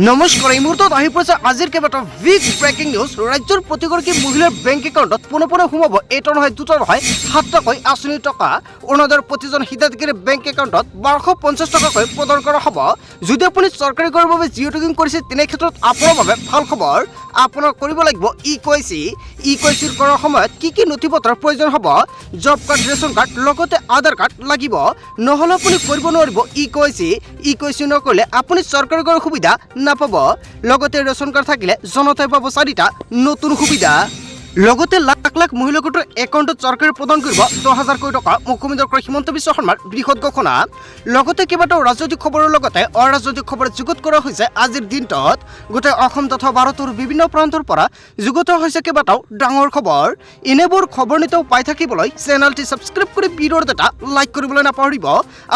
নমস্কাৰ এই মুহূৰ্তত আহি পৰিছে আজিৰ কেইবাটাও বিগ ব্ৰেকিং নিউজ। ৰাজ্যৰ প্ৰতিগৰাকী মহিলাৰ বেংক একাউণ্টত পোনে সোমাব এটা নহয় দুটা নহয় 7 টাকৈ আঁচনিৰ টকা। অৰুণোদয়ৰ প্ৰতিজন হিতাধিকাৰীৰ বেংক একাউণ্টত 1250 টকাকৈ প্ৰদান কৰা হ'ব। যদি আপুনি চৰকাৰী কৰৰ বাবে জিঅ' টেকিং কৰিছে তেনে ক্ষেত্ৰত আপোনাৰ বাবে ভাল খবৰ। আপোনাৰ কৰিব লাগিব ই-কৈচিৰ কৰাৰ সময়ত কি নথিপত্ৰৰ প্ৰয়োজন হ'ব। জব কাৰ্ড, ৰেচন কাৰ্ড লগতে আধাৰ কাৰ্ড লাগিব, নহ'লে আপুনি কৰিব নোৱাৰিব ই-কৈচি নকৰিলে আপুনি চৰকাৰী কৰৰ সুবিধা নাপাব। লগতে ৰেচন কাৰ্ড থাকিলে জনতাই পাব 4টা নতুন সুবিধা। লগতে লাখ লাখ মহিলা গোটৰ একাউণ্টত চৰকাৰে প্ৰদান কৰিব 10,000 কোটি টকা। মুখ্যমন্ত্ৰী হিমন্ত বিশ্ব শৰ্মাৰ বৃহৎ ঘোষণা। লগতে কেইবাটাও ৰাজনৈতিক খবৰৰ লগতে অৰাজনৈতিক খবৰ যুগুত কৰা হৈছে আজিৰ দিনটোত। গোটেই অসম তথা ভাৰতৰ বিভিন্ন প্ৰান্তৰ পৰা যুগুত হৈছে কেইবাটাও ডাঙৰ খবৰ। এনেবোৰ খবৰ নিতৌ পাই থাকিবলৈ চেনেলটি ছাবস্ক্ৰাইব কৰি ভিডিঅ'ৰ এটা লাইক কৰিবলৈ নাপাহৰিব।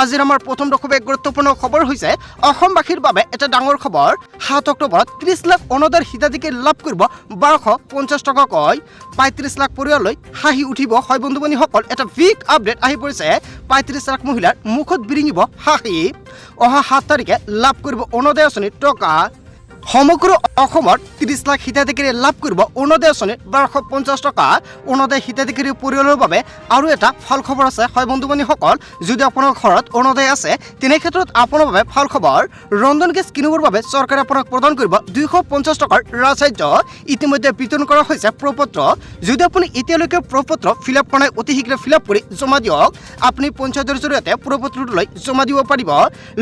আজিৰ আমাৰ প্ৰথম খুব এক গুৰুত্বপূৰ্ণ খবৰ হৈছে অসমবাসীৰ বাবে এটা ডাঙৰ খবৰ। 7 অক্টোবৰত 30 লাখ অৰুণোদয়ৰ হিতাধিকাৰী লাভ কৰিব 1250 টকাকৈ। 35 লাখ পৰিয়াললৈ হাঁহি উঠিব। হয় বন্ধু বান্ধৱীসকল, এটা বিগ আপডেট আহি পৰিছে। 35 লাখ মহিলাৰ মুখত বিৰিঙিব হাঁহি। অহা 7 তাৰিখে লাভ কৰিব অৰুণোদয় আঁচনিৰ টকা। সমগ্ৰ অসমত 30 লাখ হিতাধিকাৰীয়ে লাভ কৰিব অৰুণোদয় আঁচনিৰ 1250 টকা। অৰুণোদয় হিতাধিকাৰী পৰিয়ালৰ বাবে আৰু এটা ভাল খবৰ আছে। হয় বন্ধু বান্ধৱীসকল, যদি আপোনাৰ ঘৰত অৰুণোদয় আছে তেনে ক্ষেত্ৰত আপোনাৰ বাবে ভাল খবৰ। ৰন্ধন গেছ কিনিবৰ বাবে চৰকাৰে আপোনাক প্ৰদান কৰিব 250 টকাৰ ৰাজসাহায্য। ইতিমধ্যে বিতৰণ কৰা হৈছে প্ৰপত্ৰ। যদি আপুনি এতিয়ালৈকে প্ৰপত্ৰ ফিল আপ কৰা নাই অতি শীঘ্ৰে ফিল আপ কৰি জমা দিয়ক। আপুনি পঞ্চায়তৰ জৰিয়তে প্ৰপত্ৰটোলৈ জমা দিব পাৰিব।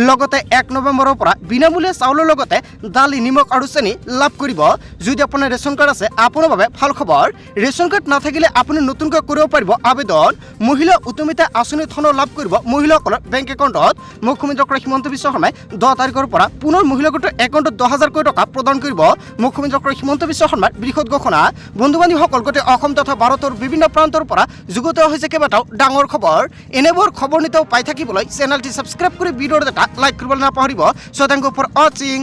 লগতে 1 নৱেম্বৰৰ পৰা বিনামূলীয়া চাউলৰ লগতে দালি, নিমখ আৰু চেনি লাভ কৰিব। যদি আপোনাৰ ৰেচন কাৰ্ড আছে আপোনাৰ বাবে ভাল খবৰ। ৰেচন কাৰ্ড নাথাকিলে আপুনি নতুনকৈ কৰিব পাৰিব আবেদন। মহিলা উদ্যমিতা আঁচনিৰ ধন লাভ কৰিব মহিলাসকলৰ বেংক একাউণ্টত। মুখ্যমন্ত্ৰী হিমন্ত বিশ্ব শৰ্মাই 10 তাৰিখৰ পৰা পুনৰ মহিলা গোটৰ একাউণ্টত 10,000 কোটি টকা প্ৰদান কৰিব। মুখ্যমন্ত্ৰী হিমন্ত বিশ্ব শৰ্মাৰ বৃহৎ ঘোষণা। বন্ধু বান্ধৱীসকল, গোটেই অসম তথা ভাৰতৰ বিভিন্ন প্ৰান্তৰ পৰা যুগুত হৈছে কেইবাটাও ডাঙৰ খবৰ। এনেবোৰ খবৰ নিতৌ পাই থাকিবলৈ চেনেলটি ছাবস্ক্ৰাইব কৰি ভিডিঅ'ৰ এটা লাইক কৰিবলৈ নাপাহৰিব। সো থেংক ইউ ফৰ ৱাচিং।